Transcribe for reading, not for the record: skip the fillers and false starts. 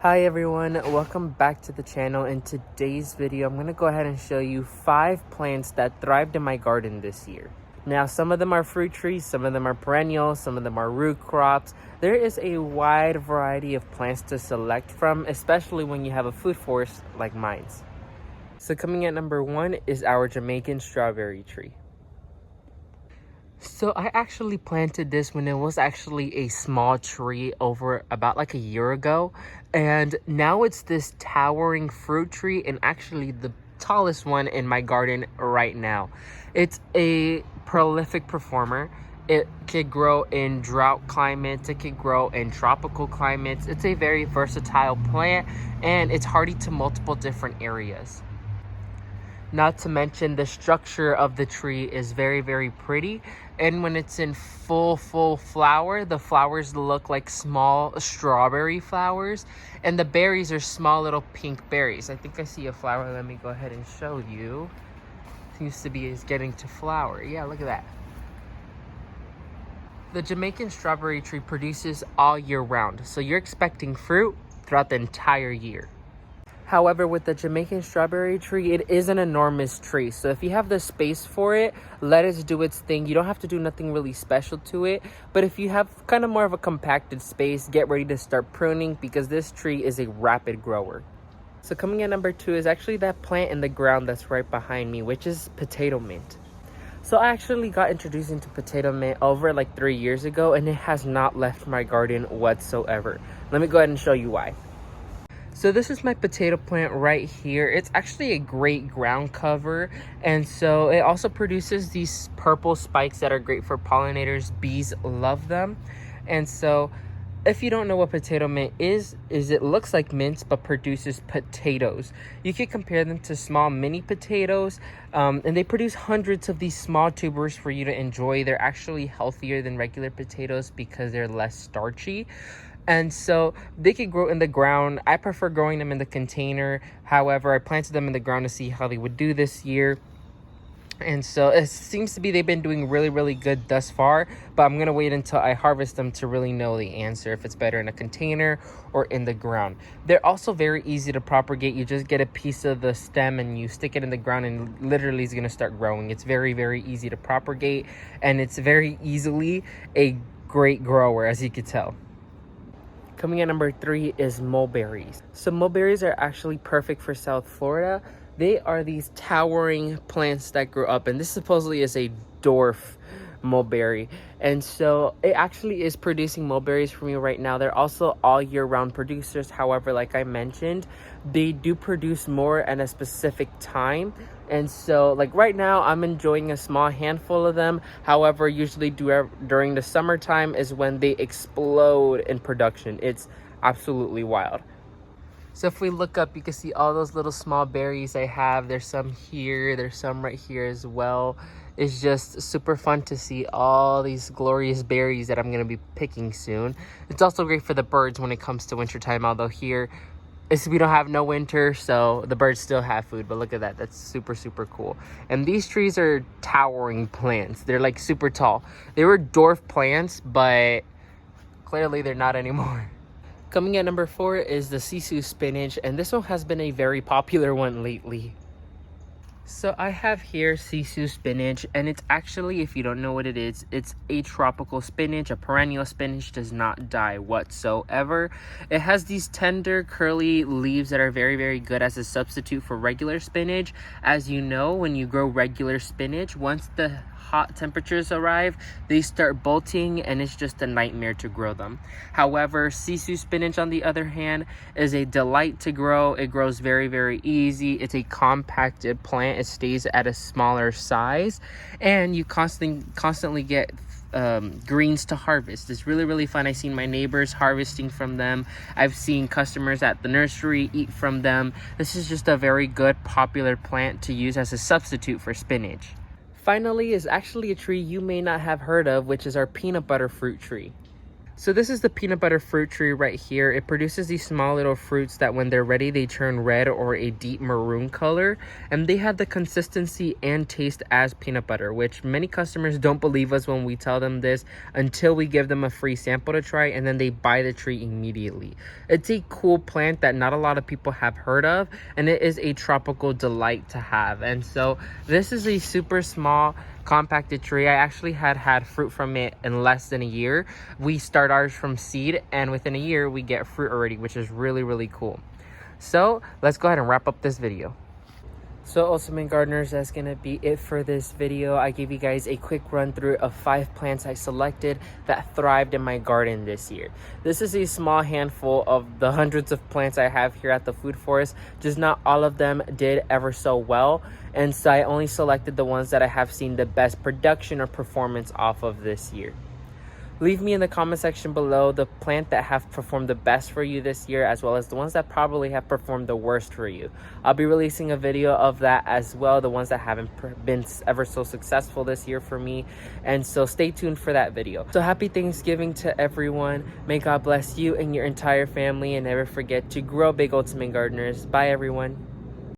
Hi everyone, welcome back to the channel. In today's video, I'm going to go ahead and show you 5 plants that thrived in my garden this year. Now, some of them are fruit trees, some of them are perennials, some of them are root crops. There is a wide variety of plants to select from, especially when you have a food forest like mine. So coming at number 1 is our Jamaican strawberry tree. So I actually planted this when it was actually a small tree over about like a year ago, and now it's this towering fruit tree, and actually the tallest one in my garden right now. It's a prolific performer. It could grow in drought climates, it could grow in tropical climates. It's a very versatile plant, and it's hardy to multiple different areas. Not to mention the structure of the tree is very, very pretty. And when it's in full flower, the flowers look like small strawberry flowers. And the berries are small little pink berries. I think I see a flower. Let me go ahead and show you. Seems to be getting to flower. Yeah, look at that. The Jamaican strawberry tree produces all year round. So you're expecting fruit throughout the entire year. However, with the Jamaican strawberry tree, it is an enormous tree. So if you have the space for it, let it do its thing. You don't have to do nothing really special to it. But if you have kind of more of a compacted space, get ready to start pruning because this tree is a rapid grower. So coming at number 2 is actually that plant in the ground that's right behind me, which is potato mint. So I actually got introduced into potato mint over like 3 years ago, and it has not left my garden whatsoever. Let me go ahead and show you why. So this is my potato plant right here. It's actually a great ground cover, and so it also produces these purple spikes that are great for pollinators. Bees love them. And so if you don't know what potato mint is it looks like mince but produces potatoes. You could compare them to small mini potatoes, and they produce hundreds of these small tubers for you to enjoy. They're actually healthier than regular potatoes because they're less starchy. And so they can grow in the ground. I prefer growing them in the container. However, I planted them in the ground to see how they would do this year. And so it seems to be they've been doing really, really good thus far. But I'm going to wait until I harvest them to really know the answer, if it's better in a container or in the ground. They're also very easy to propagate. You just get a piece of the stem and you stick it in the ground, and literally it's going to start growing. It's very, very easy to propagate. And it's very easily a great grower, as you could tell. Coming at number 3 is mulberries. So mulberries are actually perfect for South Florida. They are these towering plants that grow up, and this supposedly is a dwarf mulberry. And so it actually is producing mulberries for me right now. They're also all year round producers. However, like I mentioned, they do produce more at a specific time. And so like right now I'm enjoying a small handful of them. However, usually during the summertime is when they explode in production. It's absolutely wild. So if we look up, you can see all those little small berries I have. There's some here, there's some right here as well. It's just super fun to see all these glorious berries that I'm going to be picking soon. It's also great for the birds when it comes to wintertime, although here we don't have no winter, so the birds still have food. But look at that. That's super, super cool. And these trees are towering plants. They're like super tall. They were dwarf plants, but clearly they're not anymore. Coming at number 4 is the sisu spinach, and this one has been a very popular one lately. So I have here sisu spinach, and it's actually, if you don't know what it is, it's a tropical spinach. A perennial spinach does not die whatsoever. It has these tender, curly leaves that are very, very good as a substitute for regular spinach. As you know, when you grow regular spinach, once the hot temperatures arrive, they start bolting, and it's just a nightmare to grow them. However, sisu spinach, on the other hand, is a delight to grow. It grows very, very easy. It's a compacted plant. It stays at a smaller size, and you constantly get greens to harvest. It's really, really fun. I've seen my neighbors harvesting from them. I've seen customers at the nursery eat from them. This is just a very good, popular plant to use as a substitute for spinach. Finally is actually a tree you may not have heard of, which is our peanut butter fruit tree. So this is the peanut butter fruit tree right here. It produces these small little fruits that when they're ready, they turn red or a deep maroon color. And they have the consistency and taste as peanut butter, which many customers don't believe us when we tell them this until we give them a free sample to try, and then they buy the tree immediately. It's a cool plant that not a lot of people have heard of, and it is a tropical delight to have. And so this is a super small compacted tree. I actually had fruit from it in less than a year. We start ours from seed, and within a year we get fruit already, which is really cool. So let's go ahead and wrap up this video. So Ultimate Gardeners, that's gonna be it for this video. I gave you guys a quick run through of 5 plants I selected that thrived in my garden this year. This is a small handful of the hundreds of plants I have here at the food forest. Just not all of them did ever so well, and so I only selected the ones that I have seen the best production or performance off of this year. Leave me in the comment section below the plant that have performed the best for you this year, as well as the ones that probably have performed the worst for you. I'll be releasing a video of that as well, the ones that haven't been ever so successful this year for me. And so stay tuned for that video. So happy Thanksgiving to everyone. May God bless you and your entire family, and never forget to grow big, Ultimate Gardeners. Bye everyone.